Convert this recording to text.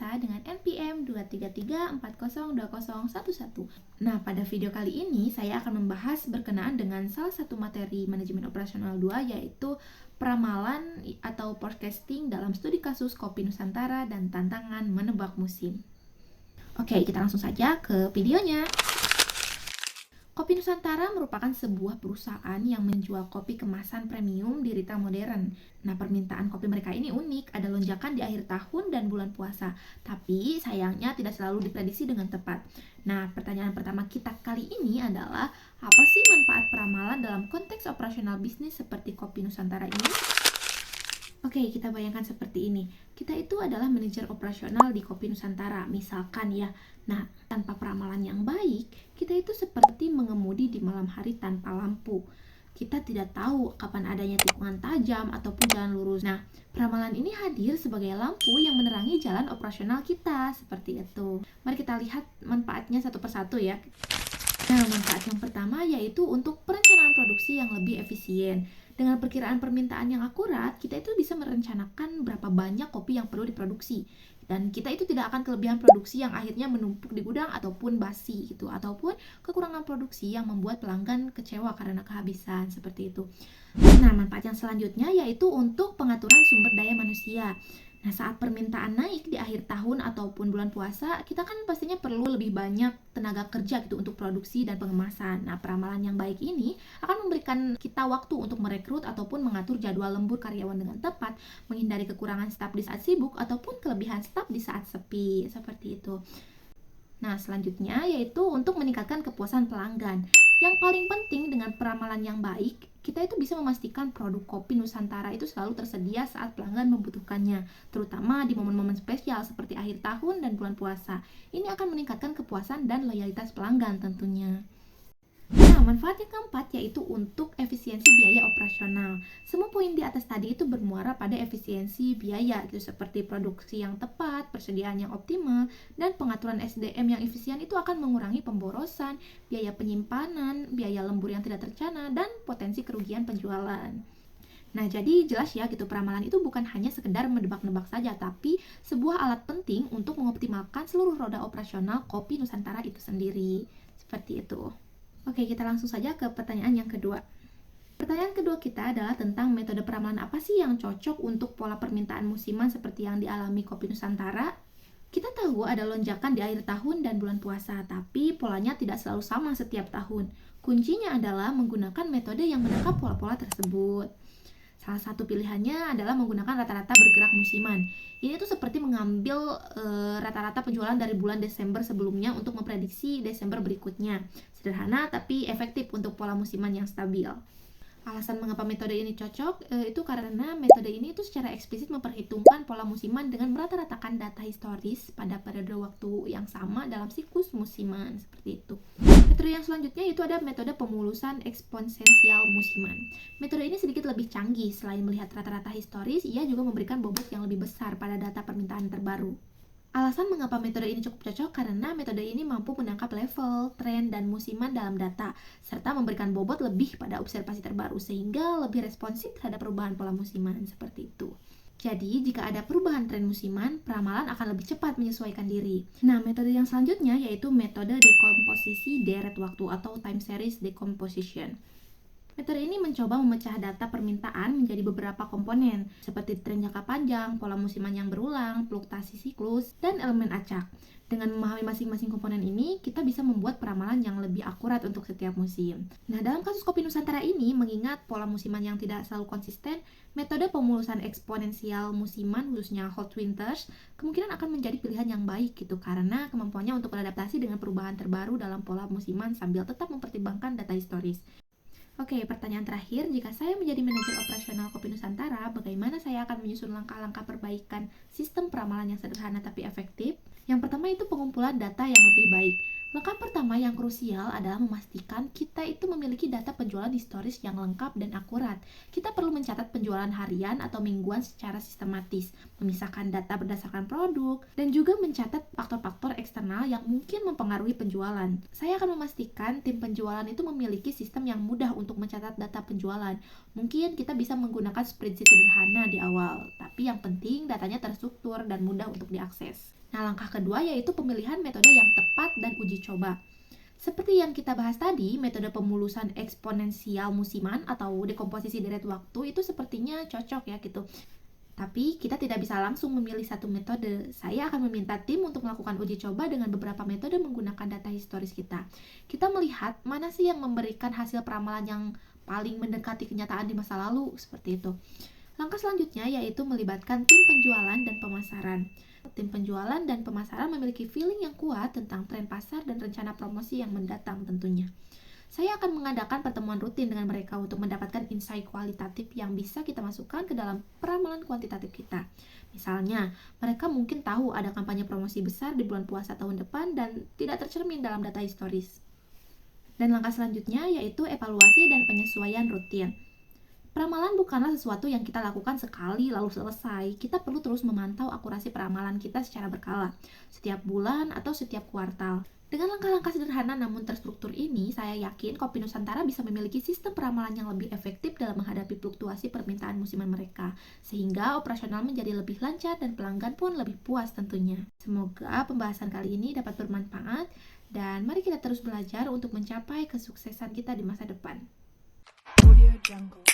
biasa dengan NPM 233402011. Nah, pada video kali ini saya akan membahas berkenaan dengan salah satu materi manajemen operasional 2, yaitu peramalan atau forecasting dalam studi kasus Kopi Nusantara dan tantangan menebak musim. Oke, kita langsung saja ke videonya. Kopi Nusantara merupakan sebuah perusahaan yang menjual kopi kemasan premium di retail modern. Nah, permintaan kopi mereka ini unik, ada lonjakan di akhir tahun dan bulan puasa. Tapi sayangnya tidak selalu diprediksi dengan tepat. Nah, pertanyaan pertama kita kali ini adalah, apa sih manfaat peramalan dalam konteks operasional bisnis seperti Kopi Nusantara ini? Oke, kita bayangkan seperti ini. Kita itu adalah manajer operasional di Kopi Nusantara, misalkan ya. Nah, tanpa peramalan yang baik, kita itu seperti mengemudi di malam hari tanpa lampu. Kita tidak tahu kapan adanya tikungan tajam ataupun jalan lurus. Nah, peramalan ini hadir sebagai lampu yang menerangi jalan operasional kita, seperti itu. Mari kita lihat manfaatnya satu persatu ya. Nah, manfaat yang pertama yaitu untuk perencanaan produksi yang lebih efisien. Dengan perkiraan permintaan yang akurat, kita itu bisa merencanakan berapa banyak kopi yang perlu diproduksi. Dan kita itu tidak akan kelebihan produksi yang akhirnya menumpuk di gudang ataupun basi gitu, ataupun kekurangan produksi yang membuat pelanggan kecewa karena kehabisan, seperti itu. Nah, manfaat yang selanjutnya yaitu untuk pengaturan sumber daya manusia. Nah, saat permintaan naik di akhir tahun ataupun bulan puasa, kita kan pastinya perlu lebih banyak tenaga kerja gitu untuk produksi dan pengemasan. Nah, peramalan yang baik ini akan memberikan kita waktu untuk merekrut ataupun mengatur jadwal lembur karyawan dengan tepat, menghindari kekurangan staf di saat sibuk ataupun kelebihan staf di saat sepi, seperti itu. Nah, selanjutnya yaitu untuk meningkatkan kepuasan pelanggan. Yang paling penting dengan peramalan yang baik, kita itu bisa memastikan produk Kopi Nusantara itu selalu tersedia saat pelanggan membutuhkannya, terutama di momen-momen spesial seperti akhir tahun dan bulan puasa. Ini akan meningkatkan kepuasan dan loyalitas pelanggan tentunya. Nah, manfaat yang keempat yaitu untuk efisiensi biaya operasional. Semua poin di atas tadi itu bermuara pada efisiensi biaya, gitu, seperti produksi yang tepat, persediaan yang optimal, dan pengaturan SDM yang efisien itu akan mengurangi pemborosan, biaya penyimpanan, biaya lembur yang tidak terencana, dan potensi kerugian penjualan. Nah, jadi jelas ya gitu, peramalan itu bukan hanya sekedar menebak-nebak saja, tapi sebuah alat penting untuk mengoptimalkan seluruh roda operasional Kopi Nusantara itu sendiri. Seperti itu. Oke, kita langsung saja ke pertanyaan yang kedua. Pertanyaan kedua kita adalah tentang metode peramalan apa sih yang cocok untuk pola permintaan musiman seperti yang dialami Kopi Nusantara? Kita tahu ada lonjakan di akhir tahun dan bulan puasa, tapi polanya tidak selalu sama setiap tahun. Kuncinya adalah menggunakan metode yang menangkap pola-pola tersebut. Salah satu pilihannya adalah menggunakan rata-rata bergerak musiman. Ini tuh seperti mengambil rata-rata penjualan dari bulan Desember sebelumnya untuk memprediksi Desember berikutnya. Sederhana tapi efektif untuk pola musiman yang stabil. Alasan mengapa metode ini cocok itu karena metode ini itu secara eksplisit memperhitungkan pola musiman dengan merata-ratakan data historis pada periode waktu yang sama dalam siklus musiman, seperti itu. Metode yang selanjutnya itu ada metode pemulusan eksponensial musiman. Metode ini sedikit lebih canggih. Selain melihat rata-rata historis, ia juga memberikan bobot yang lebih besar pada data permintaan terbaru. Alasan mengapa metode ini cukup cocok karena metode ini mampu menangkap level, tren, dan musiman dalam data, serta memberikan bobot lebih pada observasi terbaru sehingga lebih responsif terhadap perubahan pola musiman, seperti itu. Jadi, jika ada perubahan tren musiman, peramalan akan lebih cepat menyesuaikan diri. Nah, metode yang selanjutnya yaitu metode dekomposisi deret waktu atau time series decomposition. Metode ini mencoba memecah data permintaan menjadi beberapa komponen, seperti tren jangka panjang, pola musiman yang berulang, fluktuasi siklus, dan elemen acak. Dengan memahami masing-masing komponen ini, kita bisa membuat peramalan yang lebih akurat untuk setiap musim. Nah, dalam kasus Kopi Nusantara ini, mengingat pola musiman yang tidak selalu konsisten, metode pemulusan eksponensial musiman, khususnya hot winters, kemungkinan akan menjadi pilihan yang baik gitu, karena kemampuannya untuk beradaptasi dengan perubahan terbaru dalam pola musiman sambil tetap mempertimbangkan data historis. Oke, pertanyaan terakhir, jika saya menjadi manajer operasional Kopi Nusantara, bagaimana saya akan menyusun langkah-langkah perbaikan sistem peramalan yang sederhana tapi efektif? Yang pertama itu pengumpulan data yang lebih baik. Langkah pertama yang krusial adalah memastikan kita itu memiliki data penjualan historis yang lengkap dan akurat. Kita perlu mencatat penjualan harian atau mingguan secara sistematis, memisahkan data berdasarkan produk, dan juga mencatat faktor-faktor eksternal yang mungkin mempengaruhi penjualan. Saya akan memastikan tim penjualan itu memiliki sistem yang mudah untuk mencatat data penjualan. Mungkin kita bisa menggunakan spreadsheet sederhana di awal, tapi yang penting datanya terstruktur dan mudah untuk diakses. Nah, langkah kedua yaitu pemilihan metode yang tepat dan uji coba. Seperti yang kita bahas tadi, metode pemulusan eksponensial musiman atau dekomposisi deret waktu itu sepertinya cocok ya gitu. Tapi kita tidak bisa langsung memilih satu metode. Saya akan meminta tim untuk melakukan uji coba dengan beberapa metode menggunakan data historis kita. Kita melihat mana sih yang memberikan hasil peramalan yang paling mendekati kenyataan di masa lalu, seperti itu. Langkah selanjutnya yaitu melibatkan tim penjualan dan pemasaran. Tim penjualan dan pemasaran memiliki feeling yang kuat tentang tren pasar dan rencana promosi yang mendatang tentunya. Saya akan mengadakan pertemuan rutin dengan mereka untuk mendapatkan insight kualitatif yang bisa kita masukkan ke dalam peramalan kuantitatif kita. Misalnya, mereka mungkin tahu ada kampanye promosi besar di bulan puasa tahun depan dan tidak tercermin dalam data historis. Dan langkah selanjutnya yaitu evaluasi dan penyesuaian rutin. Peramalan bukanlah sesuatu yang kita lakukan sekali lalu selesai. Kita perlu terus memantau akurasi peramalan kita secara berkala, setiap bulan atau setiap kuartal. Dengan langkah-langkah sederhana namun terstruktur ini, saya yakin Kopi Nusantara bisa memiliki sistem peramalan yang lebih efektif dalam menghadapi fluktuasi permintaan musiman mereka, sehingga operasional menjadi lebih lancar dan pelanggan pun lebih puas tentunya. Semoga pembahasan kali ini dapat bermanfaat, dan mari kita terus belajar untuk mencapai kesuksesan kita di masa depan. Audio Jungle.